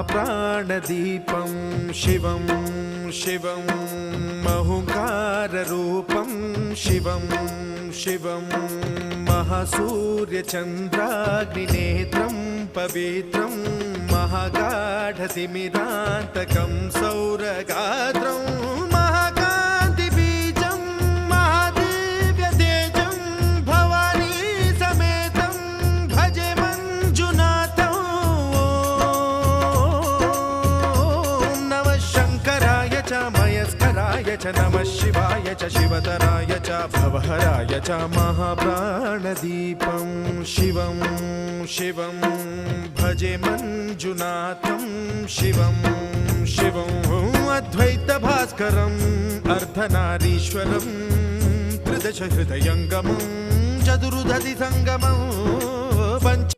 महाप्राणदीपं शिवं शिवं महुकाररूपं शिवं शिवं महासूर्यचन्द्राग्निनेत्रं पवित्रं महागाढतिमिरान्तकं सौरगात्रं महाकान्तिबीजं महादिव्यतेजं भवानी समेतं भजे मञ्जुनाथं। ॐ नमः शङ्कराय च मयस्कराय च नमः शिवाय च शिवतराय च भवहराय च महाप्राणदीपं शिवं शिवं भजे मञ्जुनाथं शिवं शिवं अद्वैतभास्करम् अर्धनारीश्वरं त्रिदशहृदयङ्गमं चतुर्दधिसङ्गमं पञ्च